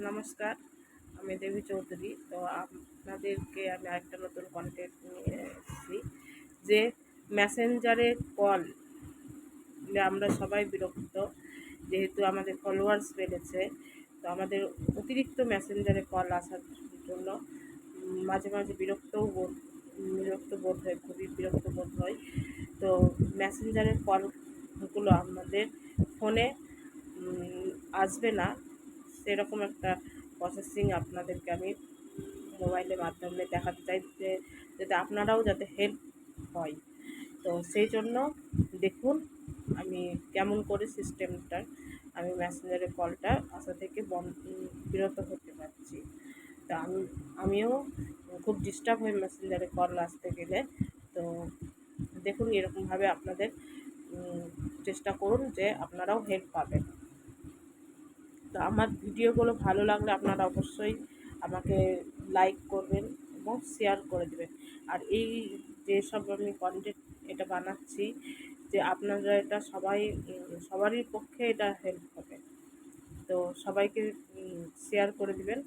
নমস্কার, আমি দেবী চৌধুরী। তো আপনাদেরকে আমি আরেকটা নতুন কন্টেন্ট নিয়ে এসেছি যে মেসেঞ্জারে কল আমরা সবাই বিরক্ত, যেহেতু আমাদের ফলোয়ার্স বেড়েছে। তো আমাদের অতিরিক্ত মেসেঞ্জারে কল আসার জন্য মাঝে মাঝে বিরক্ত বোধ হয়, খুবই বিরক্ত বোধ হয়। তো মেসেঞ্জারের কলগুলো আমাদের ফোনে আসবে না, সেরকম একটা প্রসেসিং আপনাদেরকে আমি মোবাইলের মাধ্যমে দেখাতে চাই, যে যাতে আপনারাও যাতে হেল্প হয়। তো সেই জন্য দেখুন আমি কেমন করে সিস্টেমটা আমি মেসেঞ্জারের কলটা আসা থেকে বিরত হতে পারছি। তো আমিও খুব ডিস্টার্ব হই মেসেঞ্জারে কল আসতে গেলে। তো দেখুন এরকমভাবে আপনাদের চেষ্টা করুন যে আপনারাও হেল্প পাবেন। তো আমার ভিডিওগুলো ভালো লাগলে আপনারা অবশ্যই আমাকে লাইক করবেন এবং শেয়ার করে দেবেন। আর এই যেসব আমি কন্টেন্ট এটা বানাচ্ছি, যে আপনারা এটা সবারই পক্ষে এটা হেল্প হবে। তো সবাইকে শেয়ার করে দিবেন।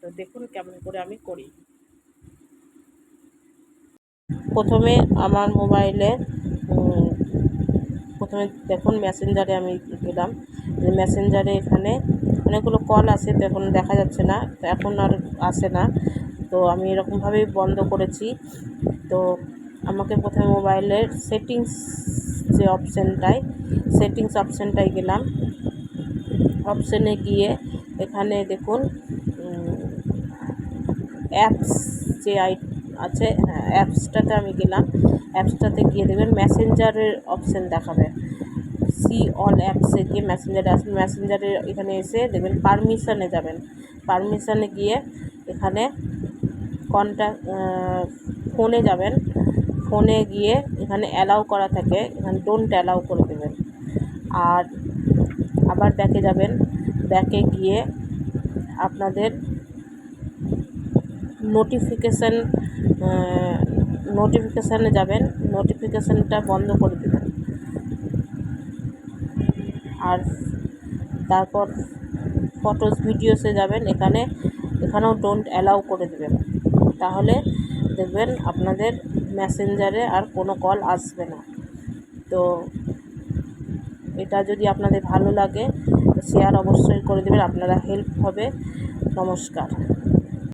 তো দেখুন কেমন করে আমি করি। প্রথমে আমার মোবাইলে প্রথমে দেখুন মেসেঞ্জারে আমি গেলাম। মেসেঞ্জারে এখানে অনেকগুলো কল আসে, তো এখন দেখা যাচ্ছে না, তো এখন আর আসে না। তো আমি এরকমভাবেই বন্ধ করেছি। তো আমাকে প্রথমে মোবাইলের সেটিংস অপশানটায় গেলাম। অপশানে গিয়ে এখানে দেখুন অ্যাপস যে আছে, হ্যাঁ অ্যাপসটাতে আমি গেলাম। অ্যাপসটাতে গিয়ে দেবেন মেসেঞ্জারের অপশান দেখাবে। সি অল অ্যাপসে গিয়ে মেসেঞ্জারের এখানে এসে দেখবেন পারমিশনে যাবেন। পারমিশনে গিয়ে এখানে ফোনে যাবেন। ফোনে গিয়ে এখানে অ্যালাউ করা থাকে, এখানে ডোন্ট অ্যালাউ করে দেবেন। আর আবার ব্যাকে যাবেন। ব্যাকে গিয়ে আপনাদের নোটিফিকেশানে যাবেন, নোটিফিকেশানটা বন্ধ করে দেবেন। আর তারপর ফটোস ভিডিওসে যাবেন, এখানেও ডোন্ট অ্যালাউ করে দেবেন। তাহলে দেখবেন আপনাদের মেসেঞ্জারে আর কোনো কল আসবে না। তো এটা যদি আপনাদের ভালো লাগে শেয়ার অবশ্যই করে দেবেন, আপনারা হেল্প হবে। নমস্কার।